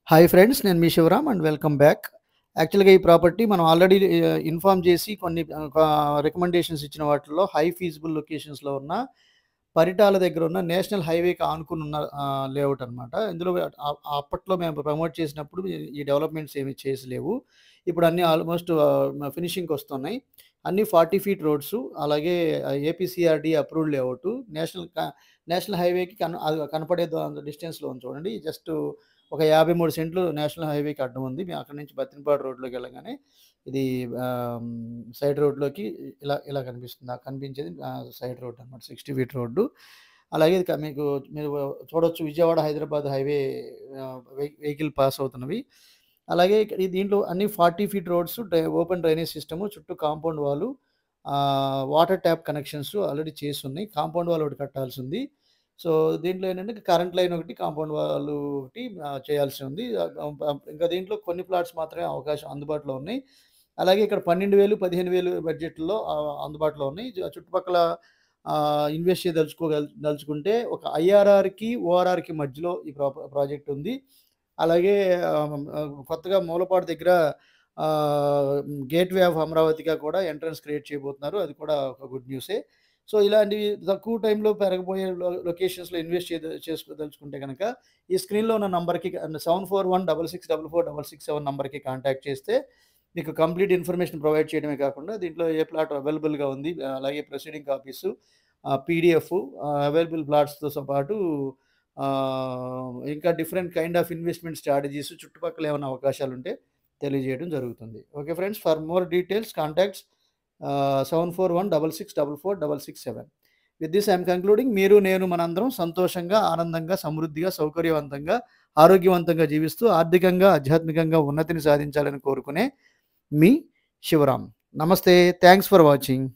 Hi friends. నేను మీ Shivaram and welcome back. యాక్చువల్‌గా ఈ ప్రాపర్టీ మనం ఆల్రెడీ ఇన్ఫార్మ్ చేసి కొన్ని రికమెండేషన్స్ ఇచ్చిన వాటిల్లో హై ఫీజిబుల్ లొకేషన్స్‌లో ఉన్న పరిటాల దగ్గర ఉన్న నేషనల్ హైవేకి ఆనుకుని ఉన్న లేఅవుట్ అనమాట. ఇందులో అప్పట్లో మేము ప్రమోట్ చేసినప్పుడు ఈ డెవలప్‌మెంట్స్ ఏమి చేసలేవు. ఇప్పుడు అన్నీ ఆల్మోస్ట్ ఫినిషింగ్‌కొస్తున్నాయి. అన్నీ 40 ఫీట్ రోడ్సు. అలాగే ఏపీసీఆర్‌డీ అప్రూవ్డ్ లేఅవుట్. నేషనల్ హైవేకి అది కనపడే డిస్టెన్స్‌లో ఉంది చూడండి. జస్ట్ ఒక 53 సెంట్లు నేషనల్ హైవేకి అడ్డం ఉంది. మేము అక్కడి నుంచి బత్తినపాడు రోడ్‌లోకి వెళ్ళగానే ఇది సైడ్ రోడ్‌లోకి ఇలా ఇలా కనిపిస్తుంది. ఆ కనిపించేది సైడ్ రోడ్ అనమాట. 60 ఫీట్ రోడ్డు. అలాగే ఇది మీకు మీరు చూడొచ్చు Vijayawada, Hyderabad highway vehicle pass అవుతున్నవి. అలాగే దీంట్లో అన్ని 40 feet roads, open drainage system, చుట్టూ compound wall, water tap connections already చేసున్నాయి. కాంపౌండ్ వాల్ ఒకటి కట్టాల్సింది. సో, దీంట్లో ఏంటంటే కరెంట్ లైన్ ఒకటి, కాంపౌండ్ వాల్ ఒకటి చేయాల్సి ఉంది. ఇంకా దీంట్లో కొన్ని ప్లాట్స్ మాత్రమే అవకాశం అందుబాటులో ఉన్నాయి. అలాగే ఇక్కడ 12,000, 15,000 బడ్జెట్‌లో అందుబాటులో ఉన్నాయి. చుట్టుపక్కల ఇన్వెస్ట్ దలుచుకుంటే ఒక ఐఆర్ఆర్‌కి, ఓఆర్ఆర్‌కి మధ్యలో ఈ ప్రాజెక్ట్ ఉంది. అలాగే కొత్తగా మూలపాడు దగ్గర గేట్‌వే ఆఫ్ అమరావతిగా కూడా ఎంట్రన్స్ క్రియేట్ చేయబోతున్నారు. అది కూడా ఒక గుడ్ న్యూసే. సో, ఇలాంటివి తక్కువ టైంలో పెరగబోయే లొకేషన్స్‌లో ఇన్వెస్ట్ చేసుకోదలుచుకుంటే గనక ఈ స్క్రీన్‌లో ఉన్న నంబర్‌కి 7416644667 నంబర్‌కి కాంటాక్ట్ చేస్తే మీకు కంప్లీట్ ఇన్ఫర్మేషన్ ప్రొవైడ్ చేయడమే కాకుండా దీంట్లో ఏ ప్లాట్ అవైలబుల్‌గా ఉంది, అలాగే ప్రొసీడింగ్ కాపీసు, పీడీఎఫ్, అవైలబుల్ ప్లాట్స్‌తో పాటు ఇంకా different kind of investment strategies, చుట్టుపక్కల ఏమైనా అవకాశాలుంటే తెలియజేయడం జరుగుతుంది. Okay friends. For more details contacts 7416644667. With this I'm concluding. మీరు, నేను మనందరం సంతోషంగా, ఆనందంగా, సమృద్ధిగా, సౌకర్యవంతంగా, ఆరోగ్యవంతంగా జీవిస్తూ ఆర్థికంగా, ఆధ్యాత్మికంగా ఉన్నతిని సాధించాలని కోరుకునే మీ శివరామ్. నమస్తే. Thanks for watching.